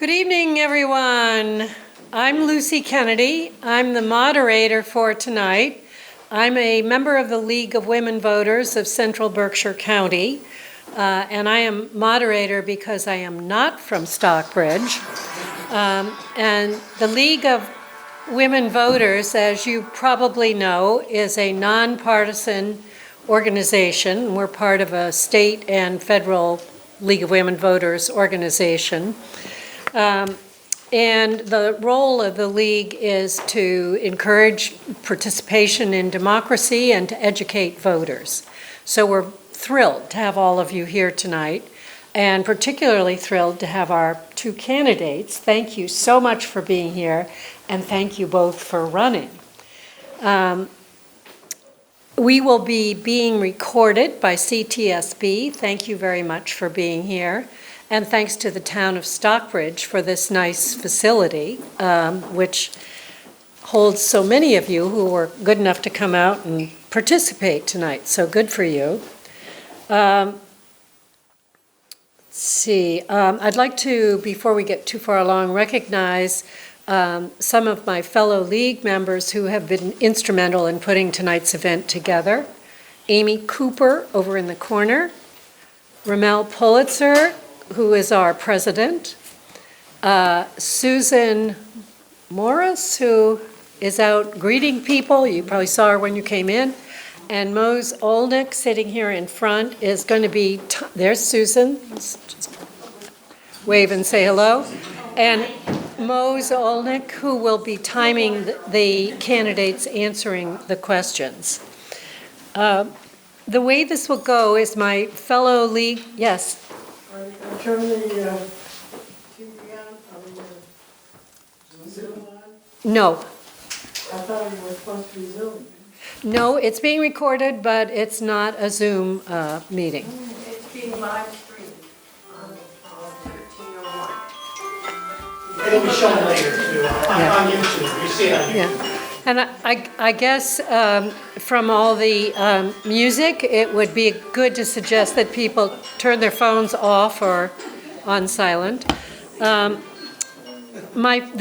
Good evening, everyone. I'm Lucy Kennedy. I'm the moderator for tonight. I'm a member of the League of Women Voters of Central Berkshire County, and I am moderator because I am not from Stockbridge. And the League of Women Voters, as you probably know, is a nonpartisan organization. We're part of a state and federal League of Women Voters organization. And the role of the League is to encourage participation in democracy and to educate voters. So we're thrilled to have all of you here tonight, and particularly thrilled to have our two candidates. Thank you so much for being here, and thank you both for running. We will be being recorded by CTSB. Thank you very much for being here. And thanks to the town of Stockbridge for this nice facility, which holds so many of you who were good enough to come out and participate tonight. So good for you. Let's see. I'd like to, before we get too far along, recognize some of my fellow League members who have been instrumental in putting tonight's event together. Amy Cooper over in the corner. Ramel Pulitzer, who is our president, Susan Morris, who is out greeting people. You probably saw her when you came in. And Mose Olnick, sitting here in front, is going to be, there's Susan. Just wave and say hello. And Mose Olnick, who will be timing the candidates answering the questions. The way this will go is my fellow League, yes? Turn the TV on, Zoom on? No. I thought you were supposed to be Zoom. No, it's being recorded, but it's not a Zoom meeting. It's being live streamed on 1301. It'll be shown later too, on YouTube. You see it on YouTube. Yeah. And I guess from all the music, it would be good to suggest that people turn their phones off or on silent. The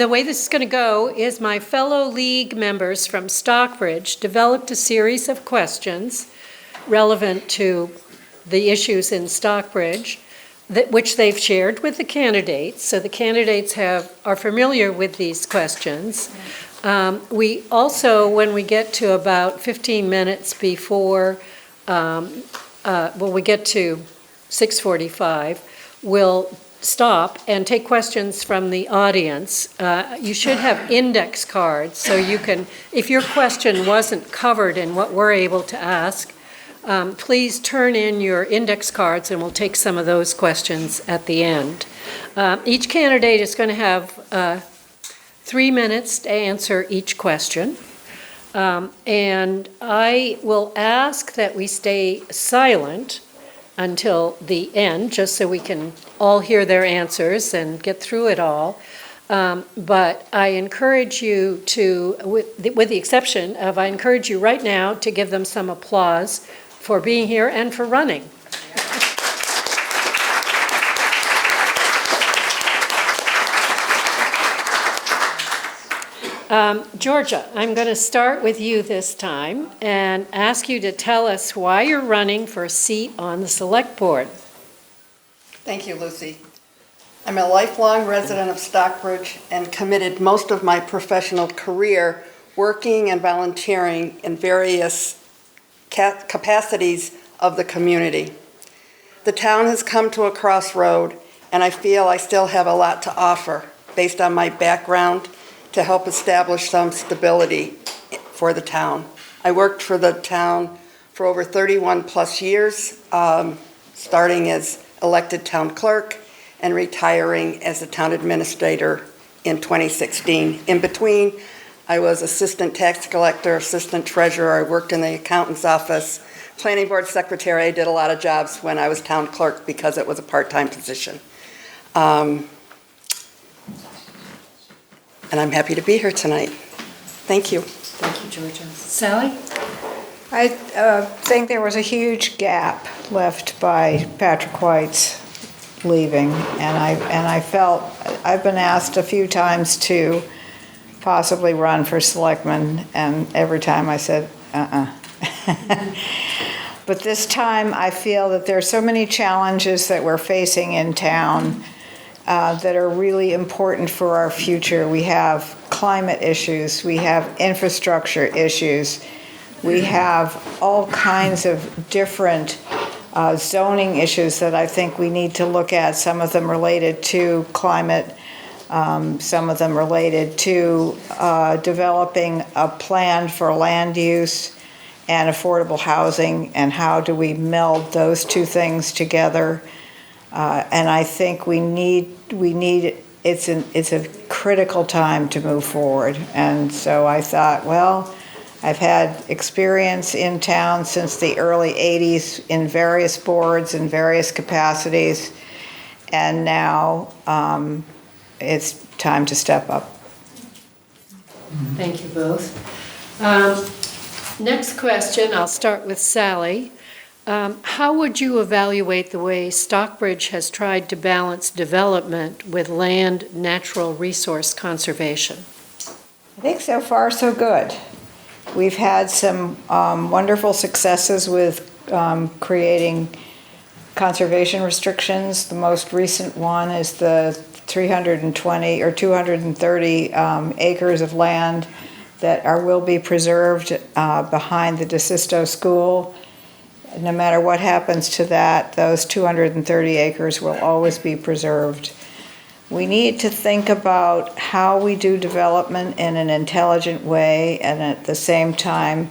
way this is going to go is my fellow League members from Stockbridge developed a series of questions relevant to the issues in Stockbridge, which they've shared with the candidates. So the candidates are familiar with these questions. We also, when we get to about 15 minutes before, we get to 6:45, we'll stop and take questions from the audience. You should have index cards, so you can, if your question wasn't covered in what we're able to ask, please turn in your index cards and we'll take some of those questions at the end. Each candidate is going to have 3 minutes to answer each question. And I will ask that we stay silent until the end, just so we can all hear their answers and get through it all. But I encourage you to, with the exception of, I encourage you right now to give them some applause for being here and for running. Jorja, I'm going to start with you this time and ask you to tell us why you're running for a seat on the Selectboard. Thank you, Lucy. I'm a lifelong resident of Stockbridge and committed most of my professional career working and volunteering in various capacities of the community. The town has come to a crossroad, and I feel I still have a lot to offer based on my background to help establish some stability for the town. I worked for the town for over 31 plus years, starting as elected town clerk and retiring as a town administrator in 2016. In between, I was assistant tax collector, assistant treasurer. I worked in the accountant's office, planning board secretary. I did a lot of jobs when I was town clerk because it was a part-time position. And I'm happy to be here tonight. Thank you. Thank you, Jorja. Sally? I think there was a huge gap left by Patrick White's leaving, and I felt I've been asked a few times to possibly run for selectman, and every time I said, But this time, I feel that there are so many challenges that we're facing in town that are really important for our future. We have climate issues, we have infrastructure issues, we have all kinds of different zoning issues that I think we need to look at, some of them related to climate, some of them related to developing a plan for land use and affordable housing, and how do we meld those two things together. And I think it's a critical time to move forward. And so I thought, well, I've had experience in town since the early 80s in various boards in various capacities, and now it's time to step up. Thank you both. Next question, I'll start with Sally. How would you evaluate the way Stockbridge has tried to balance development with land natural resource conservation? I think so far so good. We've had some wonderful successes with creating conservation restrictions. The most recent one is the 320 or 230 acres of land that will be preserved behind the DeSisto School. No matter what happens to that, those 230 acres will always be preserved. We need to think about how we do development in an intelligent way, and at the same time,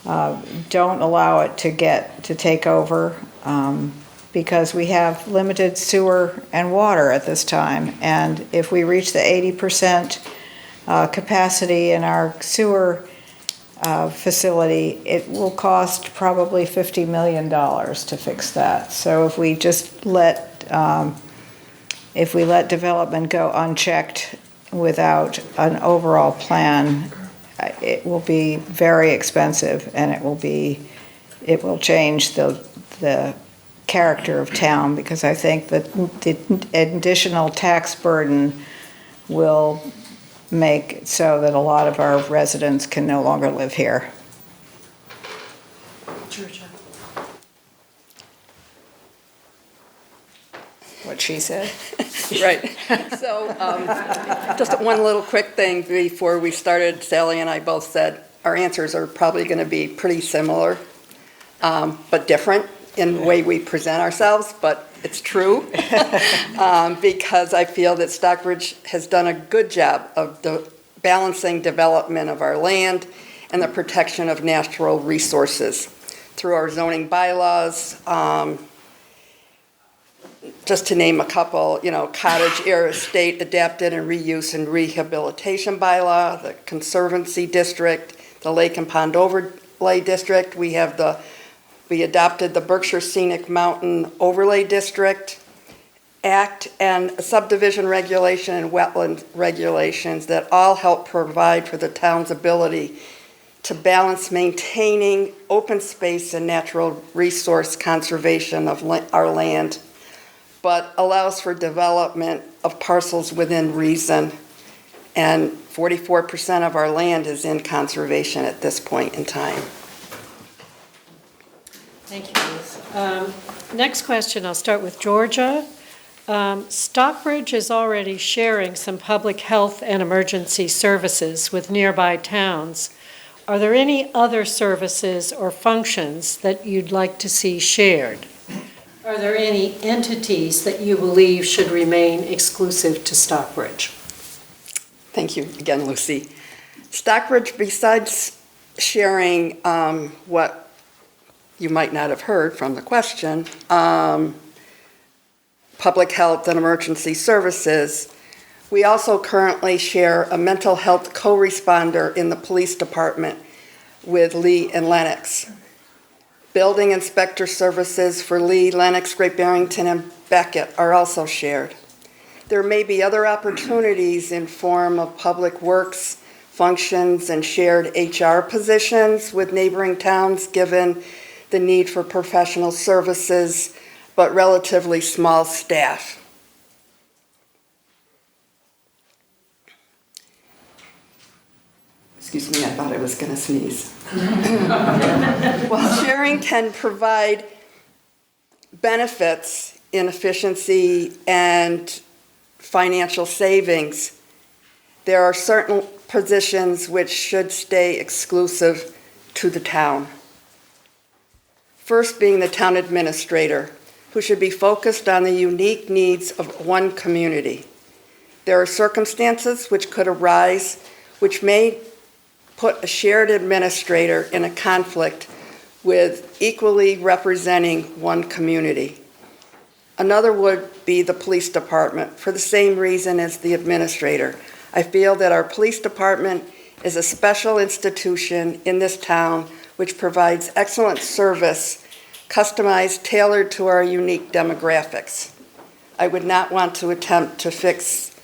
don't allow it to take over, because we have limited sewer and water at this time. And if we reach the 80% capacity in our sewer facility, it will cost probably $50 million to fix that. So if we just let development go unchecked without an overall plan, it will be very expensive, and it will change the character of town, because I think that the additional tax burden will make it so that a lot of our residents can no longer live here. Jorja. What she said. Right. So just one little quick thing before we started. Sally and I both said our answers are probably going to be pretty similar, but different in the way we present ourselves, but it's true, because I feel that Stockbridge has done a good job of balancing development of our land and the protection of natural resources through our zoning bylaws. Just to name a couple, cottage era estate adapted and reuse and rehabilitation bylaw, the conservancy district, the lake and pond overlay district. We adopted the Berkshire Scenic Mountain Overlay District Act, and subdivision regulation and wetland regulations that all help provide for the town's ability to balance maintaining open space and natural resource conservation of our land, but allows for development of parcels within reason. And 44% of our land is in conservation at this point in time. Thank you, Liz. Next question, I'll start with Jorja. Stockbridge is already sharing some public health and emergency services with nearby towns. Are there any other services or functions that you'd like to see shared? Are there any entities that you believe should remain exclusive to Stockbridge? Thank you again, Lucy. Stockbridge, besides sharing what you might not have heard from the question, public health and emergency services, we also currently share a mental health co-responder in the police department with Lee and Lenox. Building inspector services for Lee, Lenox, Great Barrington, and Beckett are also shared. There may be other opportunities in form of public works functions and shared HR positions with neighboring towns, given the need for professional services, but relatively small staff. Excuse me, I thought I was going to sneeze. While sharing can provide benefits in efficiency and financial savings, there are certain positions which should stay exclusive to the town. First being the town administrator, who should be focused on the unique needs of one community. There are circumstances which could arise which may put a shared administrator in a conflict with equally representing one community. Another would be the police department, for the same reason as the administrator. I feel that our police department is a special institution in this town which provides excellent service, customized, tailored to our unique demographics. I would not want to attempt to fix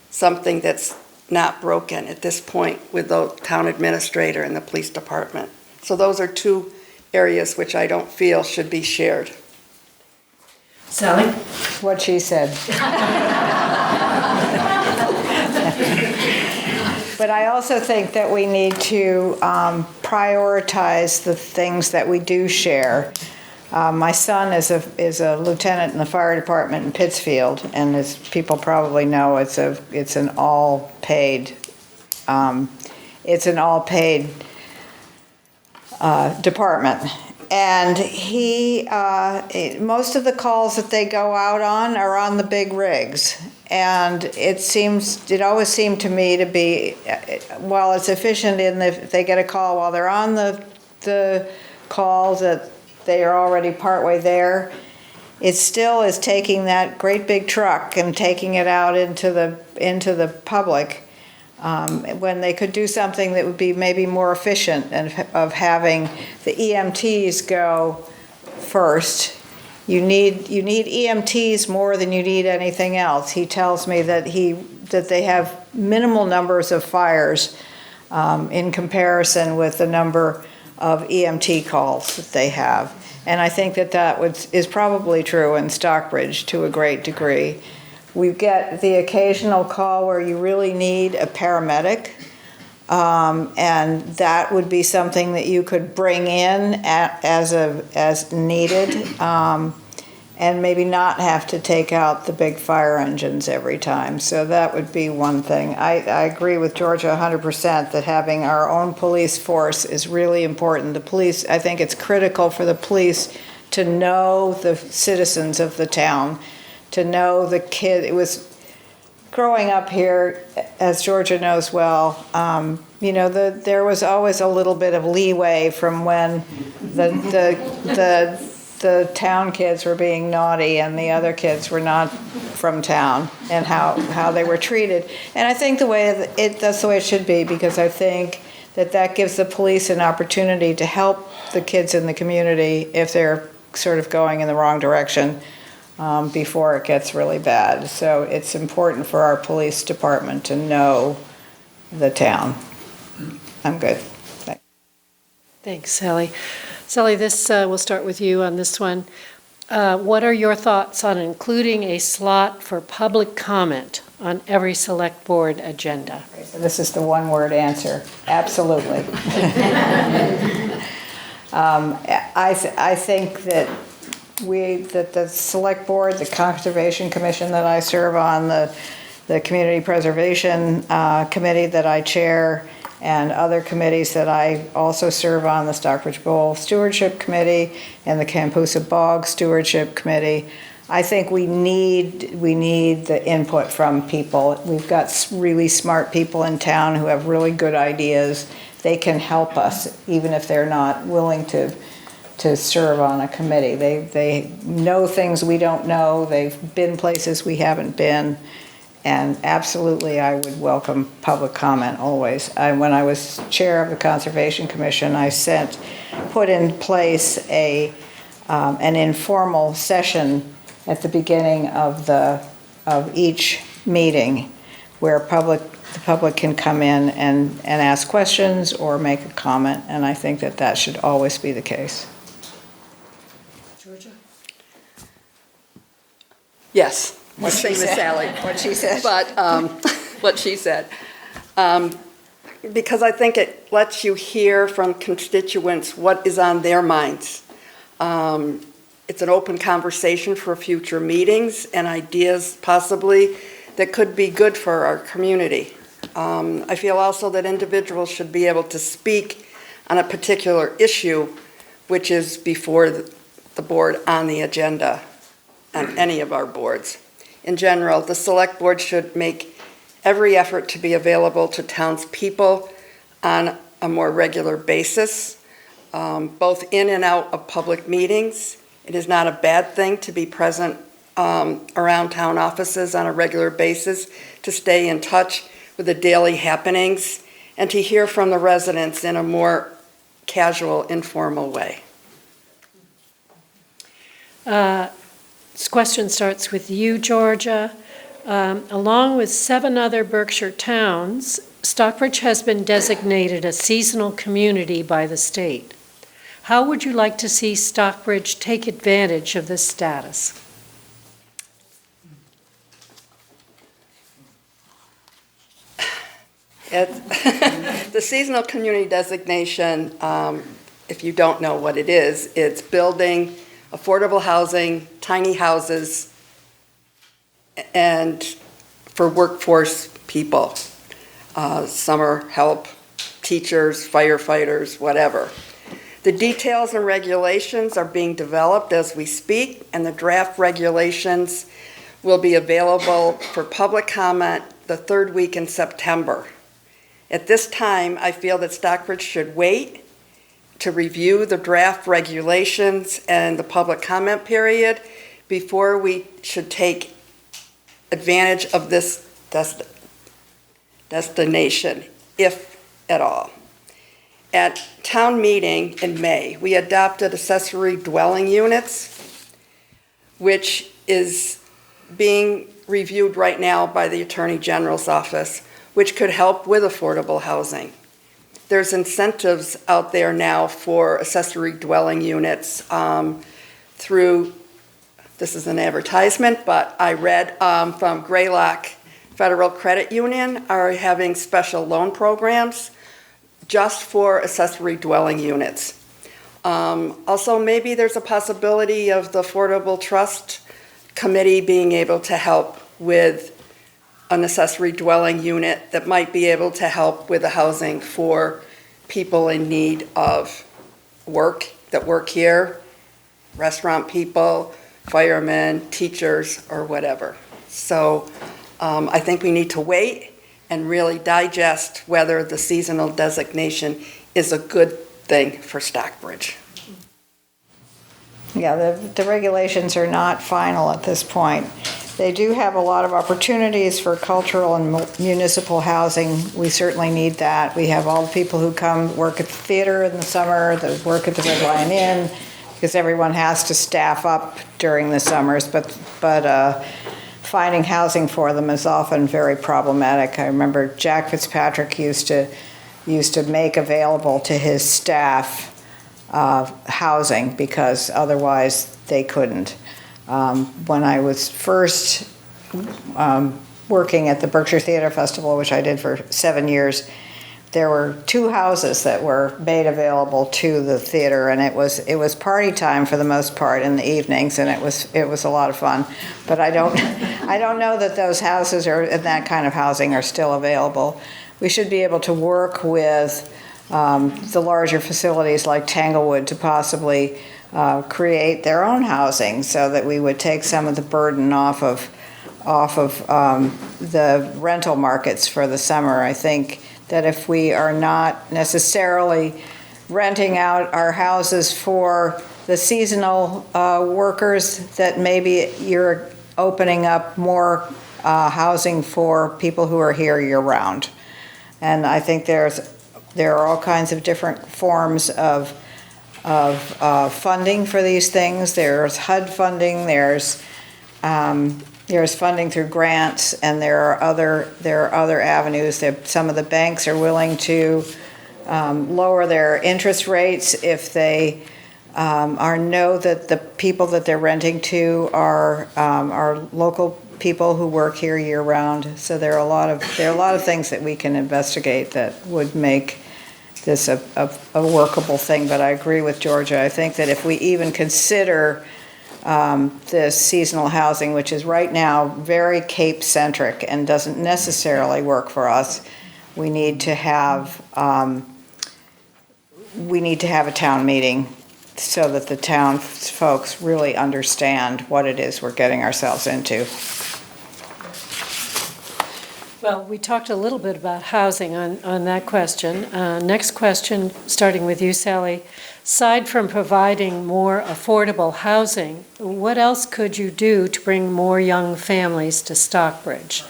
something that's not broken at this point with the town administrator and the police department. So those are two areas which I don't feel should be shared. Sally? What she said. But I also think that we need to prioritize the things that we do share. My son is a lieutenant in the fire department in Pittsfield, and as people probably know, it's an all paid department. And he most of the calls that they go out on are on the big rigs, and it always seemed to me to be, while it's efficient in if they get a call while they're on the calls that they are already partway there, it still is taking that great big truck and taking it out into the public, when they could do something that would be maybe more efficient and of having the EMTs go first. You need EMTs more than you need anything else. He tells me that they have minimal numbers of fires in comparison with the number of EMT calls that they have. And I think that is probably true in Stockbridge to a great degree. We get the occasional call where you really need a paramedic, and that would be something that you could bring in as needed, and maybe not have to take out the big fire engines every time. So that would be one thing. I agree with Jorja 100% that having our own police force is really important. The police, I think it's critical for the police to know the citizens of the town, to know the kid. It was growing up here, as Jorja knows well, there was always a little bit of leeway from when the town kids were being naughty and the other kids were not from town, and how they were treated. And I think that's the way it should be, because I think that gives the police an opportunity to help the kids in the community if they're sort of going in the wrong direction before it gets really bad. So it's important for our police department to know the town. I'm good. Thanks. Thanks, Sally. Sally, we'll start with you on this one. What are your thoughts on including a slot for public comment on every select board agenda? So this is the one-word answer. Absolutely. I think that the select board, the conservation commission that I serve on, the community preservation committee that I chair, and other committees that I also serve on, the Stockbridge Bowl Stewardship Committee and the Campusa Bog Stewardship Committee. I think we need the input from people. We've got really smart people in town who have really good ideas. They can help us, even if they're not willing to serve on a committee. They know things we don't know. They've been places we haven't been. And absolutely, I would welcome public comment always. When I was chair of the Conservation Commission, I put in place an informal session at the beginning of each meeting, where the public can come in and ask questions or make a comment, and I think that should always be the case. Jorja? Yes. Same as Sally. What she said. But what she said. because I think it lets you hear from constituents what is on their minds. It's an open conversation for future meetings and ideas possibly that could be good for our community. I feel also that individuals should be able to speak on a particular issue which is before the board on the agenda on any of our boards. In general, the select board should make every effort to be available to townspeople on a more regular basis, both in and out of public meetings. It is not a bad thing to be present around town offices on a regular basis, to stay in touch with the daily happenings, and to hear from the residents in a more casual, informal way. This question starts with you, Jorja. Along with 7 other Berkshire towns, Stockbridge has been designated a seasonal community by the state. How would you like to see Stockbridge take advantage of this status? The seasonal community designation, if you don't know what it is, it's building affordable housing, tiny houses, and for workforce people, summer help, teachers, firefighters, whatever. The details and regulations are being developed as we speak, and the draft regulations will be available for public comment the 3rd week in September. At this time, I feel that Stockbridge should wait to review the draft regulations and the public comment period before we should take advantage of this destination, if at all. At town meeting in May, we adopted accessory dwelling units, which is being reviewed right now by the Attorney General's office, which could help with affordable housing. There's incentives out there now for accessory dwelling units through, this is an advertisement, but I read from Greylock Federal Credit Union are having special loan programs just for accessory dwelling units. Also, maybe there's a possibility of the Affordable Trust Committee being able to help with an accessory dwelling unit that might be able to help with the housing for people in need of work that work here, restaurant people, firemen, teachers, or whatever. So I think we need to wait and really digest whether the seasonal designation is a good thing for Stockbridge. Yeah, the regulations are not final at this point. They do have a lot of opportunities for cultural and municipal housing. We certainly need that. We have all the people who come work at the theater in the summer, that work at the Red Lion Inn, because everyone has to staff up during the summers, but finding housing for them is often very problematic. I remember Jack Fitzpatrick used to make available to his staff housing because otherwise they couldn't. When I was first working at the Berkshire Theater Festival, which I did for 7 years, there were 2 houses that were made available to the theater, and it was party time for the most part in the evenings, and it was a lot of fun. But I don't know that those houses and that kind of housing are still available. We should be able to work with the larger facilities like Tanglewood to possibly create their own housing, so that we would take some of the burden off of the rental markets for the summer. I think that if we are not necessarily renting out our houses for the seasonal workers, that maybe you're opening up more housing for people who are here year-round. And I think there are all kinds of different forms of funding for these things. There's HUD funding, there's funding through grants, and there are other avenues. Some of the banks are willing to lower their interest rates if they know that the people that they're renting to are local people who work here year-round. So there are a lot of things that we can investigate that would make this a workable thing. But I agree with Jorja. I think that if we even consider this seasonal housing, which is right now very Cape-centric and doesn't necessarily work for us, we need to have a town meeting so that the town folks really understand what it is we're getting ourselves into. Well, we talked a little bit about housing on that question. Next question, starting with you, Sally. Aside from providing more affordable housing, what else could you do to bring more young families to Stockbridge?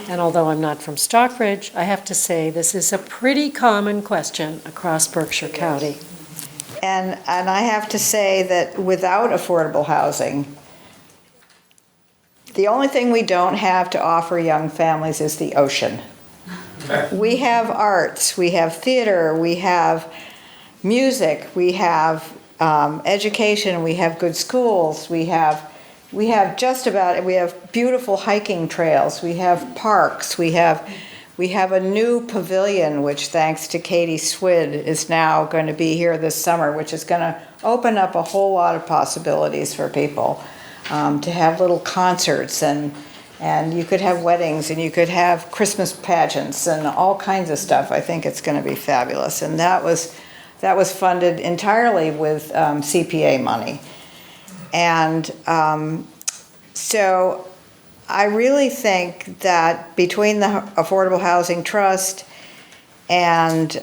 And although I'm not from Stockbridge, I have to say this is a pretty common question across Berkshire County. And I have to say that without affordable housing, the only thing we don't have to offer young families is the ocean. We have arts, we have theater, we have music, we have education, we have good schools, we have beautiful hiking trails, we have parks, we have a new pavilion, which thanks to Katie Swid is now going to be here this summer, which is going to open up a whole lot of possibilities for people. To have little concerts and you could have weddings and you could have Christmas pageants and all kinds of stuff. I think it's going to be fabulous. And that was funded entirely with CPA money. And so I really think that between the Affordable Housing Trust and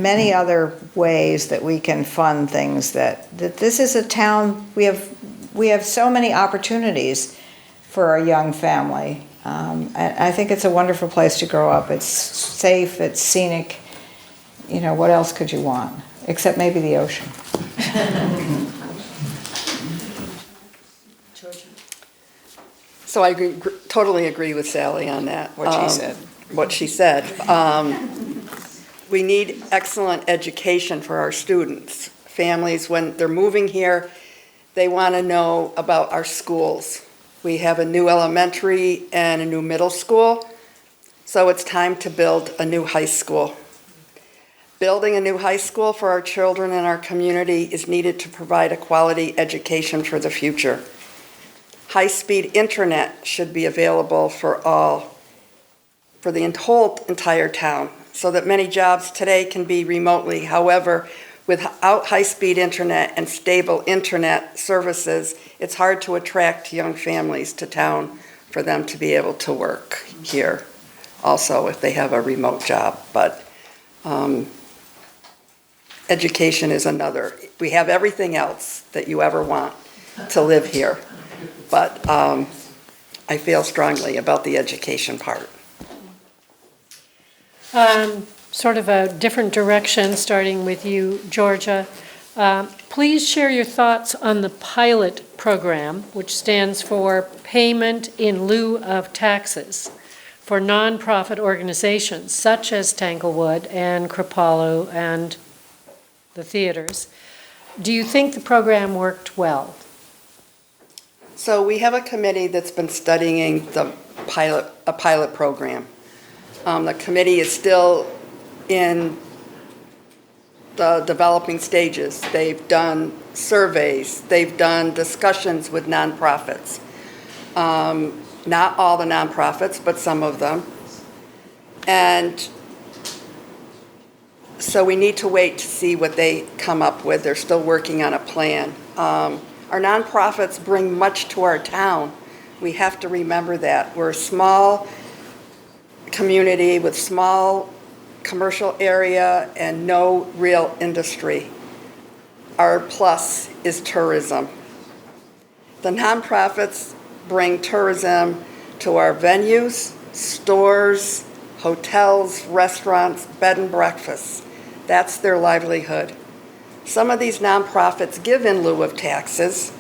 many other ways that we can fund things, that this is a town, we have so many opportunities for a young family. And I think it's a wonderful place to grow up. It's safe, it's scenic. You know, what else could you want? Except maybe the ocean. So I totally agree with Sally on that. What she said. We need excellent education for our students. Families, when they're moving here, they want to know about our schools. We have a new elementary and a new middle school, so it's time to build a new high school. Building a new high school for our children and our community is needed to provide a quality education for the future. High-speed internet should be available for the whole entire town, so that many jobs today can be remotely. However, without high-speed internet and stable internet services, it's hard to attract young families to town for them to be able to work here also if they have a remote job. But education is another. We have everything else that you ever want to live here. But I feel strongly about the education part. Sort of a different direction, starting with you, Jorja. Please share your thoughts on the pilot program, which stands for Payment in Lieu of Taxes, for nonprofit organizations such as Tanglewood and Kripalu and the theaters. Do you think the program worked well? So we have a committee that's been studying a pilot program. The committee is still in the developing stages. They've done surveys, they've done discussions with nonprofits. Not all the nonprofits, but some of them. And so we need to wait to see what they come up with. They're still working on a plan. Our nonprofits bring much to our town. We have to remember that. We're a small community with small commercial area and no real industry. Our plus is tourism. The nonprofits bring tourism to our venues, stores, hotels, restaurants, bed and breakfasts. That's their livelihood. Some of these nonprofits give in lieu of taxes,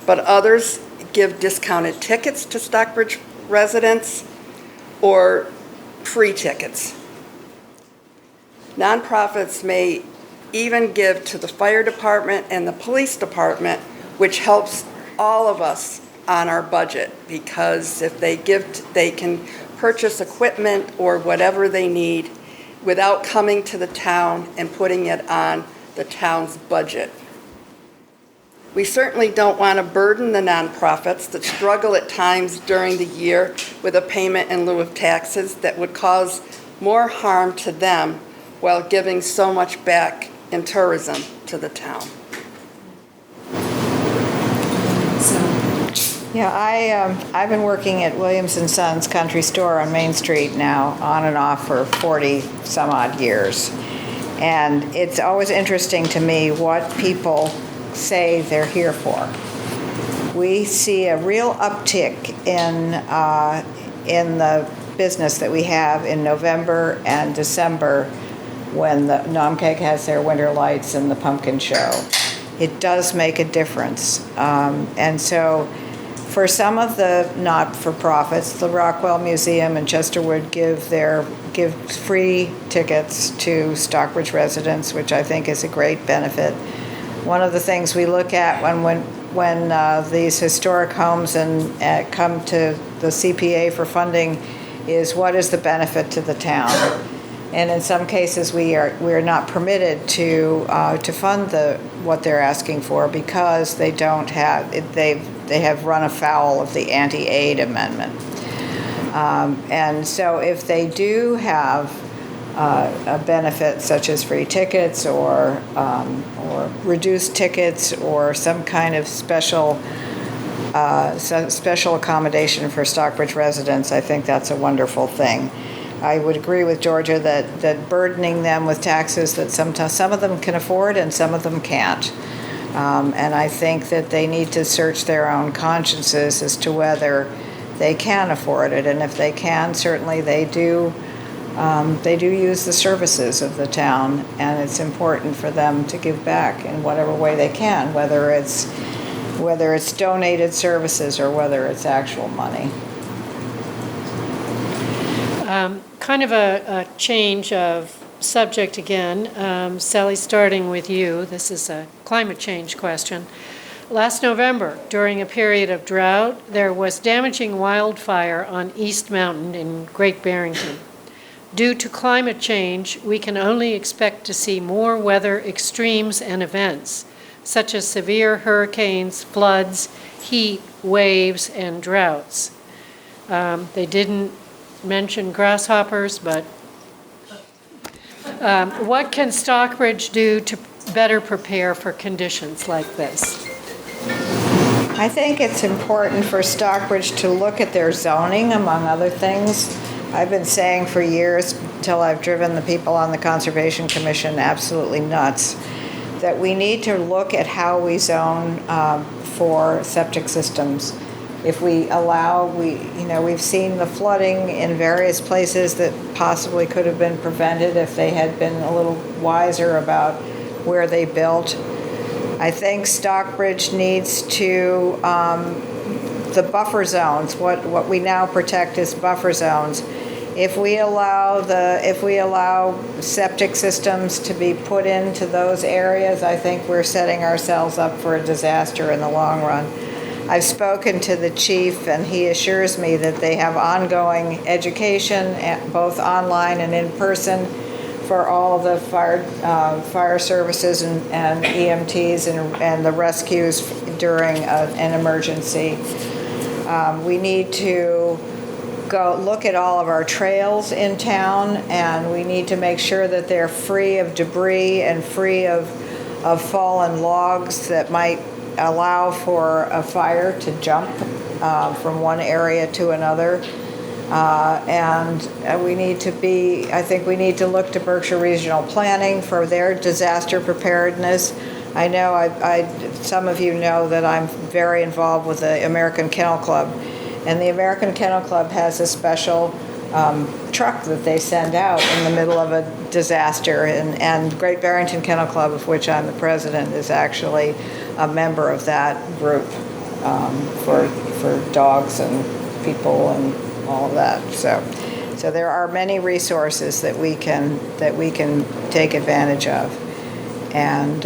but others give discounted tickets to Stockbridge residents or free tickets. Nonprofits may even give to the fire department and the police department, which helps all of us on our budget, because if they can purchase equipment or whatever they need without coming to the town and putting it on the town's budget. We certainly don't want to burden the nonprofits that struggle at times during the year with a payment in lieu of taxes that would cause more harm to them while giving so much back in tourism to the town. Yeah, I've been working at Williams & Sons Country Store on Main Street now, on and off for 40 some odd years. And it's always interesting to me what people say they're here for. We see a real uptick in the business that we have in November and December when the Nomkeg has their winter lights and the pumpkin show. It does make a difference. And so for some of the not-for-profits, the Rockwell Museum and Chesterwood give free tickets to Stockbridge residents, which I think is a great benefit. One of the things we look at when these historic homes come to the CPA for funding is what is the benefit to the town. And in some cases, we are not permitted to fund what they're asking for because they don't have they have run afoul of the anti-aid amendment. And so if they do have a benefit such as free tickets or reduced tickets or some kind of special accommodation for Stockbridge residents, I think that's a wonderful thing. I would agree with Jorja that burdening them with taxes that sometimes some of them can afford and some of them can't. And I think that they need to search their own consciences as to whether they can afford it. And if they can, certainly they do use the services of the town, and it's important for them to give back in whatever way they can, whether it's donated services or whether it's actual money. Kind of a change of subject again. Sally, starting with you. This is a climate change question. Last November, during a period of drought, there was damaging wildfire on East Mountain in Great Barrington. Due to climate change, we can only expect to see more weather extremes and events, such as severe hurricanes, floods, heat, waves, and droughts. They didn't mention grasshoppers, but what can Stockbridge do to better prepare for conditions like this? I think it's important for Stockbridge to look at their zoning, among other things. I've been saying for years, till I've driven the people on the Conservation Commission absolutely nuts, that we need to look at how we zone for septic systems. If we allow, we've seen the flooding in various places that possibly could have been prevented if they had been a little wiser about where they built. I think Stockbridge needs to, the buffer zones, what we now protect as buffer zones. If we allow septic systems to be put into those areas, I think we're setting ourselves up for a disaster in the long run. I've spoken to the chief, and he assures me that they have ongoing education, both online and in person, for all the fire services and EMTs and the rescues during an emergency. We need to go look at all of our trails in town, and we need to make sure that they're free of debris and free of fallen logs that might allow for a fire to jump from one area to another. And we need to I think we need to look to Berkshire Regional Planning for their disaster preparedness. I know some of you know that I'm very involved with the American Kennel Club, and the American Kennel Club has a special truck that they send out in the middle of a disaster, and Great Barrington Kennel Club, of which I'm the president, is actually a member of that group for dogs and people and all of that. So there are many resources that we can take advantage of, and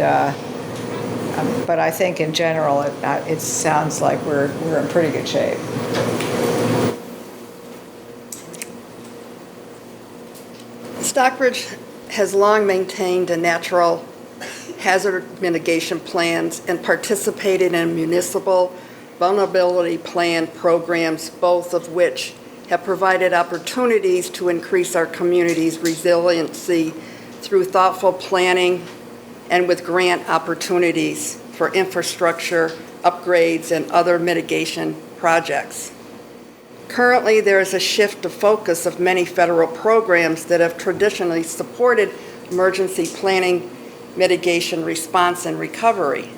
But I think in general, it sounds like we're in pretty good shape. Stockbridge has long maintained a natural hazard mitigation plans and participated in municipal vulnerability plan programs, both of which have provided opportunities to increase our community's resiliency through thoughtful planning and with grant opportunities for infrastructure upgrades and other mitigation projects. Currently, there is a shift of focus of many federal programs that have traditionally supported emergency planning, mitigation, response, and recovery.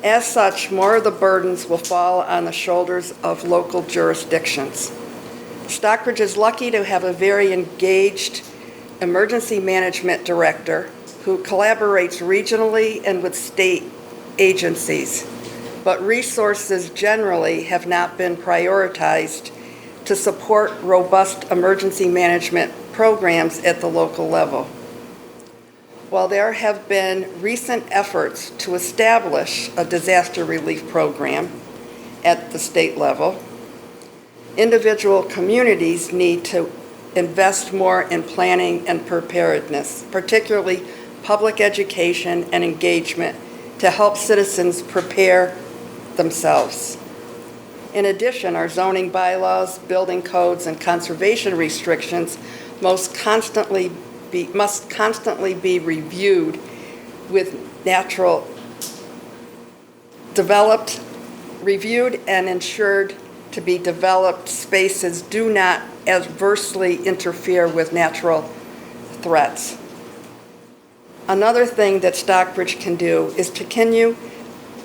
As such, more of the burdens will fall on the shoulders of local jurisdictions. Stockbridge is lucky to have a very engaged emergency management director who collaborates regionally and with state agencies, but resources generally have not been prioritized to support robust emergency management programs at the local level. While there have been recent efforts to establish a disaster relief program at the state level, individual communities need to invest more in planning and preparedness, particularly public education and engagement to help citizens prepare themselves. In addition, our zoning bylaws, building codes, and conservation restrictions must constantly be reviewed with reviewed and ensured to be developed spaces do not adversely interfere with natural threats. Another thing that Stockbridge can do is to continue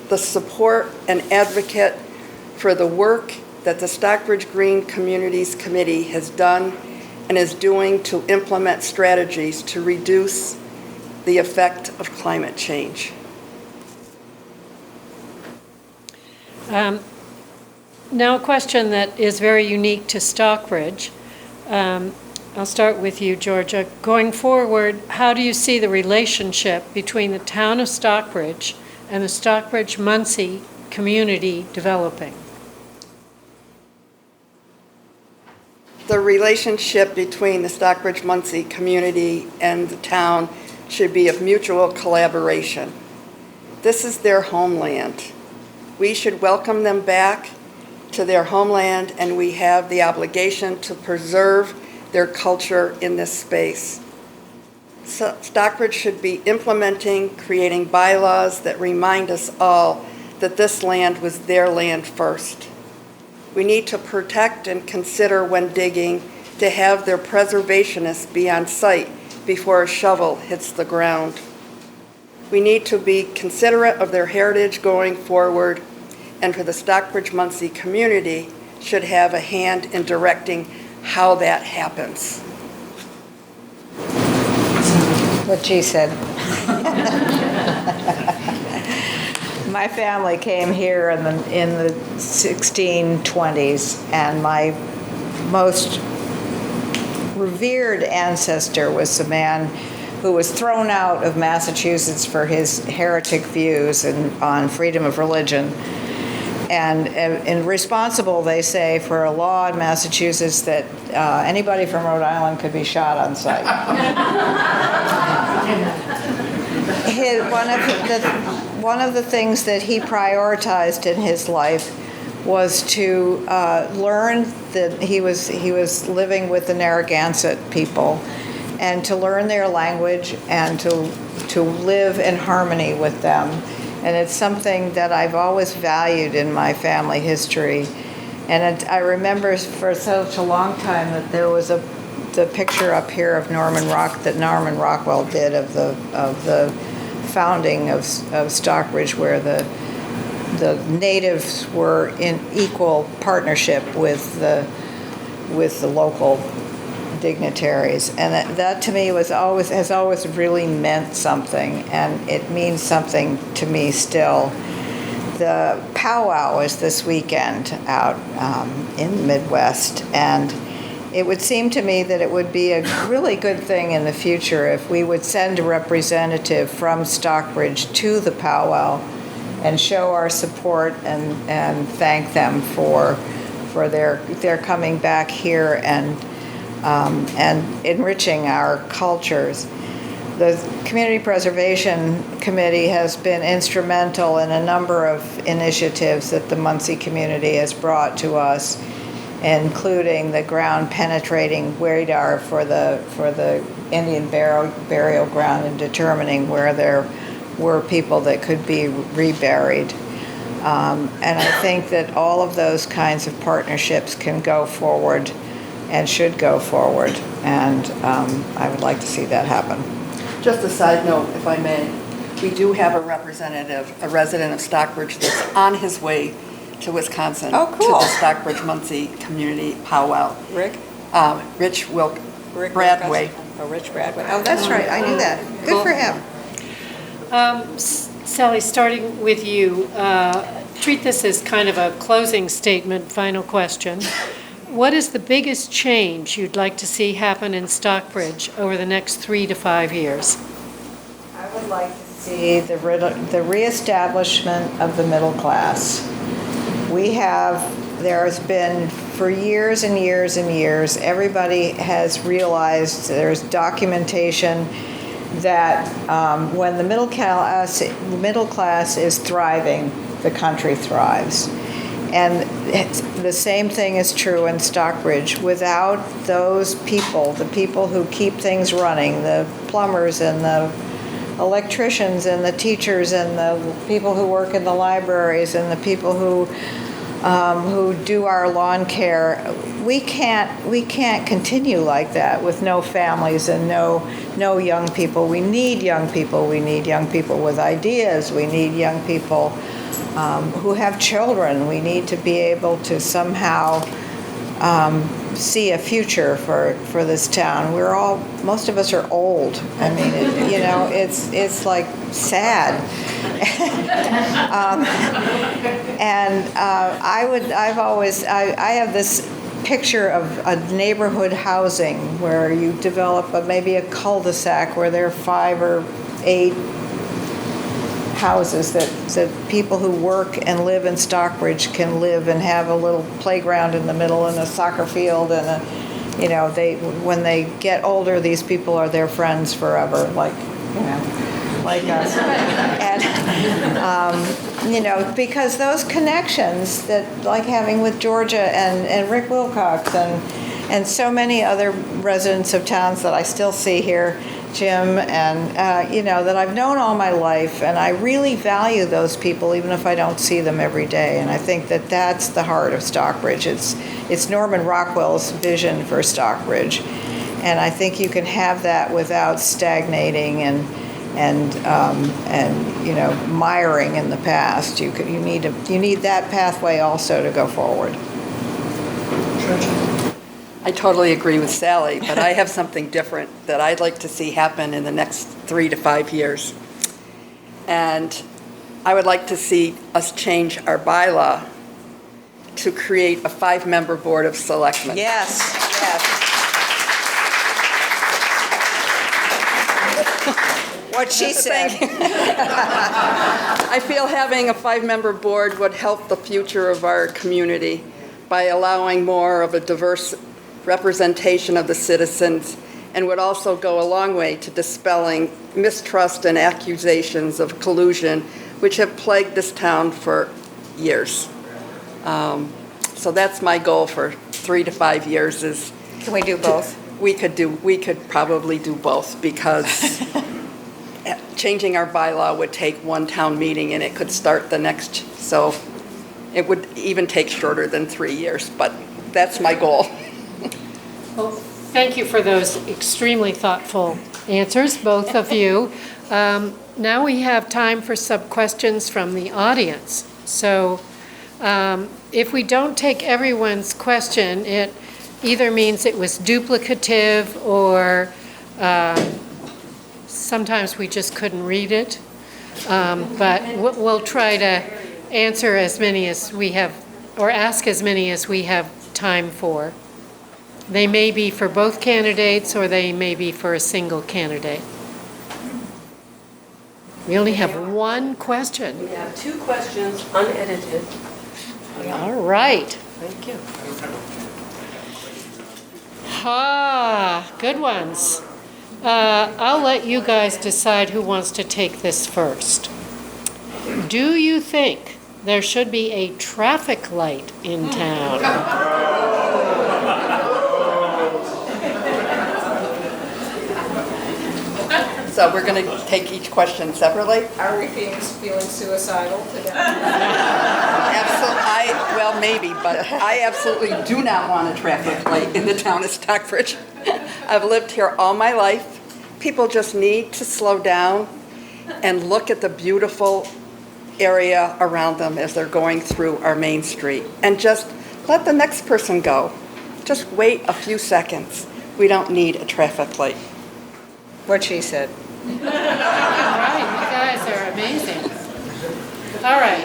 the support and advocate for the work that the Stockbridge Green Communities Committee has done and is doing to implement strategies to reduce the effect of climate change. Now a question that is very unique to Stockbridge. I'll start with you, Jorja. Going forward, how do you see the relationship between the town of Stockbridge and the Stockbridge-Muncie community developing? The relationship between the Stockbridge-Muncie community and the town should be of mutual collaboration. This is their homeland. We should welcome them back to their homeland, and we have the obligation to preserve their culture in this space. So Stockbridge should be creating bylaws that remind us all that this land was their land first. We need to protect and consider when digging to have their preservationists be on site before a shovel hits the ground. We need to be considerate of their heritage going forward, and for the Stockbridge-Muncie community should have a hand in directing how that happens. What she said. My family came here in the 1620s, and my most revered ancestor was a man who was thrown out of Massachusetts for his heretic views on freedom of religion. And responsible, they say, for a law in Massachusetts that anybody from Rhode Island could be shot on sight. One of the things that he prioritized in his life was to learn that he was living with the Narragansett people, and to learn their language and to live in harmony with them. And it's something that I've always valued in my family history. And I remember for such a long time that there was the picture up here of that Norman Rockwell did of the founding of Stockbridge, where the natives were in equal partnership with the local dignitaries, and that to me has always really meant something, and it means something to me still. The powwow is this weekend out in the Midwest, and it would seem to me that it would be a really good thing in the future if we would send a representative from Stockbridge to the powwow and show our support and thank them for their coming back here and enriching our cultures. The Community Preservation Committee has been instrumental in a number of initiatives that the Muncie community has brought to us, including the ground penetrating radar for the Indian burial ground and determining where there were people that could be reburied. And I think that all of those kinds of partnerships can go forward and should go forward, and I would like to see that happen. Just a side note, if I may, we do have a representative, a resident of Stockbridge, that's on his way to Wisconsin. Oh, cool. To the Stockbridge-Muncie Community Powwow. Rick? Rich Rick Bradway. Oh, Rich Bradway. Oh, that's right, I knew that. Good for him. Sally, starting with you, treat this as kind of a closing statement, final question. What is the biggest change you'd like to see happen in Stockbridge over the next 3 to 5 years? I would like to see the reestablishment of the middle class. There has been for years and years and years, everybody has realized there's documentation that when the middle class is thriving, the country thrives. And the same thing is true in Stockbridge. Without those people, the people who keep things running, the plumbers and the electricians and the teachers and the people who work in the libraries and the people who do our lawn care, we can't continue like that with no families and no young people. We need young people. We need young people with ideas. We need young people who have children. We need to be able to somehow see a future for this town. Most of us are old. I mean, it's like sad. I have this picture of a neighborhood housing where you develop maybe a cul-de-sac where there are 5 or 8 houses that people who work and live in Stockbridge can live and have a little playground in the middle and a soccer field and when they get older, these people are their friends forever, like us. And, because those connections that, like having with Jorja and Rick Wilcox and so many other residents of towns that I still see here, Jim, and, that I've known all my life, and I really value those people even if I don't see them every day. And I think that that's the heart of Stockbridge. It's Norman Rockwell's vision for Stockbridge. And I think you can have that without stagnating and miring in the past. You need that pathway also to go forward. I totally agree with Sally, but I have something different that I'd like to see happen in the next 3 to 5 years. And I would like to see us change our bylaw to create a 5-member board of selectmen. Yes. What she said. I feel having a 5-member board would help the future of our community by allowing more of a diverse representation of the citizens, and would also go a long way to dispelling mistrust and accusations of collusion, which have plagued this town for years. So that's my goal for 3 to 5 years. Can we do both? We could probably do both, because changing our bylaw would take one town meeting and it could start the next, so it would even take shorter than 3 years, but that's my goal. Well, thank you for those extremely thoughtful answers, both of you. Now we have time for some questions from the audience. So if we don't take everyone's question, it either means it was duplicative or sometimes we just couldn't read it. But we'll try to answer as many as we have, or ask as many as we have time for. They may be for both candidates, or they may be for a single candidate. We only have one question. We have 2 questions, unedited. All right. Thank you. Good ones. I'll let you guys decide who wants to take this first. Do you think there should be a traffic light in town? So we're going to take each question separately? Are we feeling suicidal today? Well, maybe, but I absolutely do not want a traffic light in the town of Stockbridge. I've lived here all my life. People just need to slow down and look at the beautiful area around them as they're going through our main street. And just let the next person go. Just wait a few seconds. We don't need a traffic light. What she said. All right, you guys are amazing. All right.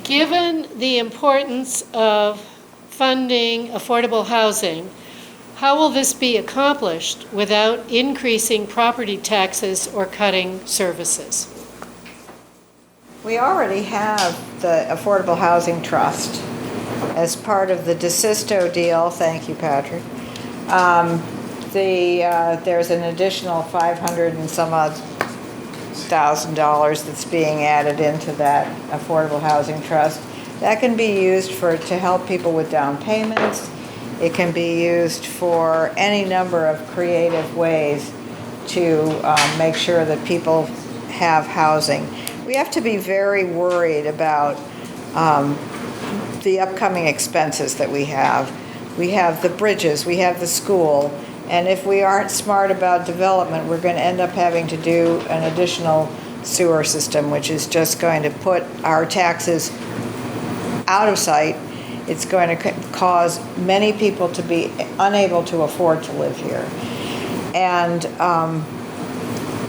Given the importance of funding affordable housing, how will this be accomplished without increasing property taxes or cutting services? We already have the Affordable Housing Trust as part of the DeSisto deal. Thank you, Patrick. There's an additional $500 and some odd thousand that's being added into that Affordable Housing Trust. That can be used to help people with down payments. It can be used for any number of creative ways to make sure that people have housing. We have to be very worried about the upcoming expenses that we have. We have the bridges, we have the school, and if we aren't smart about development, we're going to end up having to do an additional sewer system, which is just going to put our taxes out of sight. It's going to cause many people to be unable to afford to live here. And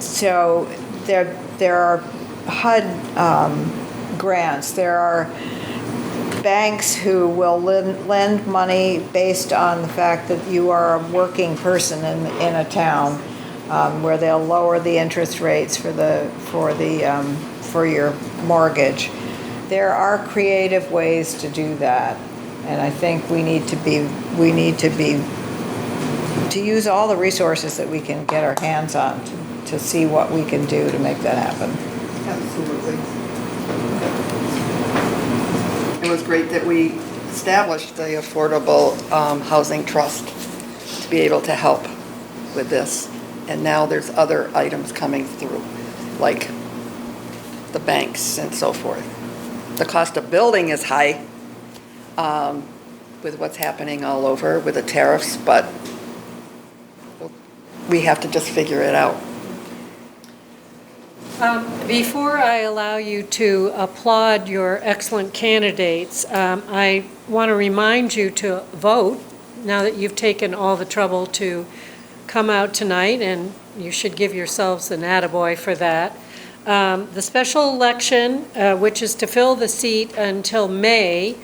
so there are HUD grants. There are banks who will lend money based on the fact that you are a working person in a town, where they'll lower the interest rates for your mortgage. There are creative ways to do that, and I think we need to use all the resources that we can get our hands on to see what we can do to make that happen. Absolutely. It was great that we established the Affordable Housing Trust to be able to help with this. And now there's other items coming through, like the banks and so forth. The cost of building is high with what's happening all over with the tariffs, but we have to just figure it out. Before I allow you to applaud your excellent candidates, I want to remind you to vote now that you've taken all the trouble to come out tonight, and you should give yourselves an attaboy for that. The special election, which is to fill the seat until May,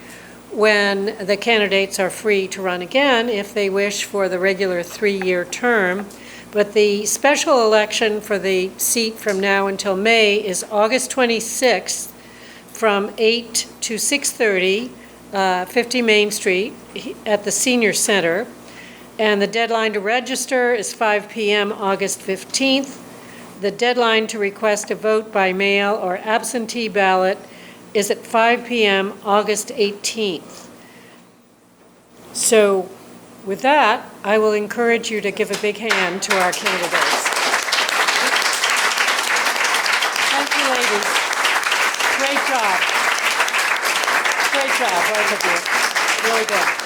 when the candidates are free to run again if they wish for the regular 3-year term. But the special election for the seat from now until May is August 26th from 8 to 6:30, 50 Main Street at the Senior Center. And the deadline to register is 5 p.m. August 15th. The deadline to request a vote by mail or absentee ballot is at 5 p.m. August 18th. So with that, I will encourage you to give a big hand to our candidates. Thank you, ladies. Great job. Great job, both of you. Really good.